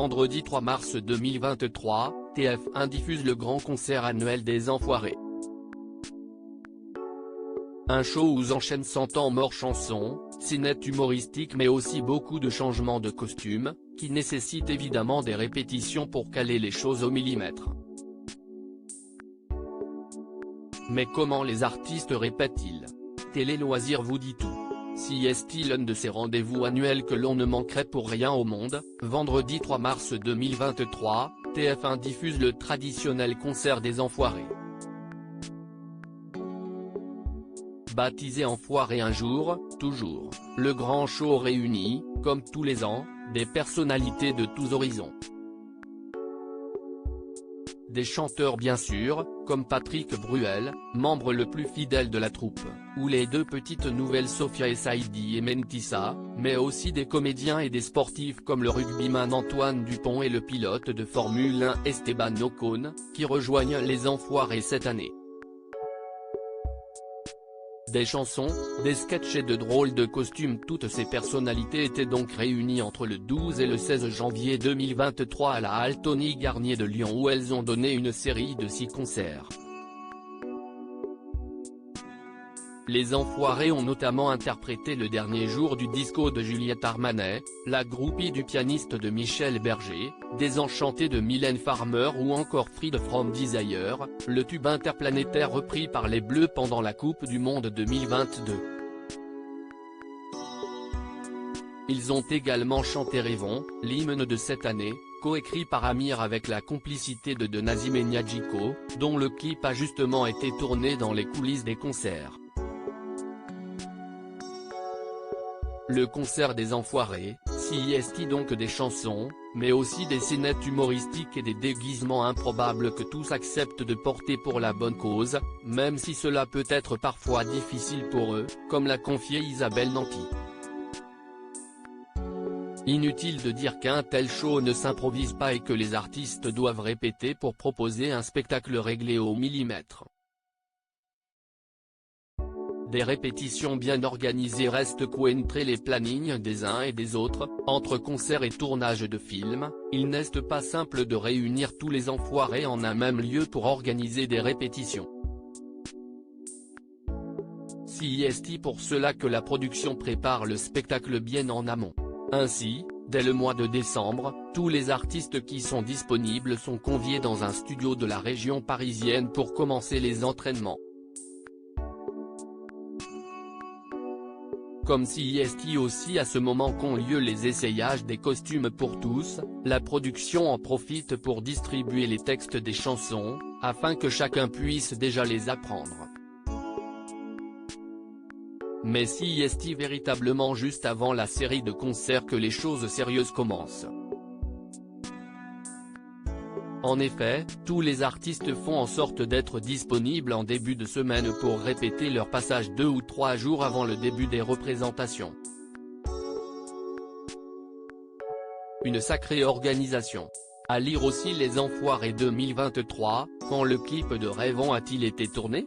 Vendredi 3 mars 2023, TF1 diffuse le grand concert annuel des Enfoirés. Un show où s'enchaînent 100 ans morts chansons, scénettes humoristiques mais aussi beaucoup de changements de costumes, qui nécessitent évidemment des répétitions pour caler les choses au millimètre. Mais comment les artistes répètent-ils? Télé Loisirs vous dit tout. CST, l'un de ces rendez-vous annuels que l'on ne manquerait pour rien au monde, vendredi 3 mars 2023, TF1 diffuse le traditionnel concert des Enfoirés. Baptisé Enfoirés un jour, toujours, le grand show réunit, comme tous les ans, des personnalités de tous horizons. Des chanteurs bien sûr, comme Patrick Bruel, membre le plus fidèle de la troupe, ou les deux petites nouvelles Sophia et Saïdi et Mentissa, mais aussi des comédiens et des sportifs comme le rugbyman Antoine Dupont et le pilote de Formule 1 Esteban Ocon, qui rejoignent les Enfoirés cette année. Des chansons, des sketchs et de drôles de costumes, toutes ces personnalités étaient donc réunies entre le 12 et le 16 janvier 2023 à la halle Tony Garnier de Lyon où elles ont donné une série de 6 concerts. Les Enfoirés ont notamment interprété le dernier jour du disco de Juliette Armanet, la groupie du pianiste de Michel Berger, Désenchanté de Mylène Farmer ou encore Freed from Desire, le tube interplanétaire repris par les Bleus pendant la Coupe du Monde 2022. Ils ont également chanté Rêvons, l'hymne de cette année, coécrit par Amir avec la complicité de Nazim et Niadjiko, dont le clip a justement été tourné dans les coulisses des concerts. Le concert des Enfoirés, CST donc des chansons, mais aussi des scénettes humoristiques et des déguisements improbables que tous acceptent de porter pour la bonne cause, même si cela peut être parfois difficile pour eux, comme l'a confié Isabelle Nanty. Inutile de dire qu'un tel show ne s'improvise pas et que les artistes doivent répéter pour proposer un spectacle réglé au millimètre. Des répétitions bien organisées restent qu'entre les plannings des uns et des autres, entre concerts et tournage de films, il n'est pas simple de réunir tous les Enfoirés en un même lieu pour organiser des répétitions. CST pour cela que la production prépare le spectacle bien en amont. Ainsi, dès le mois de décembre, tous les artistes qui sont disponibles sont conviés dans un studio de la région parisienne pour commencer les entraînements. Comme CST aussi à ce moment qu'ont lieu les essayages des costumes pour tous, la production en profite pour distribuer les textes des chansons, afin que chacun puisse déjà les apprendre. Mais CST véritablement juste avant la série de concerts que les choses sérieuses commencent. En effet, tous les artistes font en sorte d'être disponibles en début de semaine pour répéter leur passage 2 ou 3 jours avant le début des représentations. Une sacrée organisation. À lire aussi les Enfoirés 2023, quand le clip de Rêvons a-t-il été tourné ?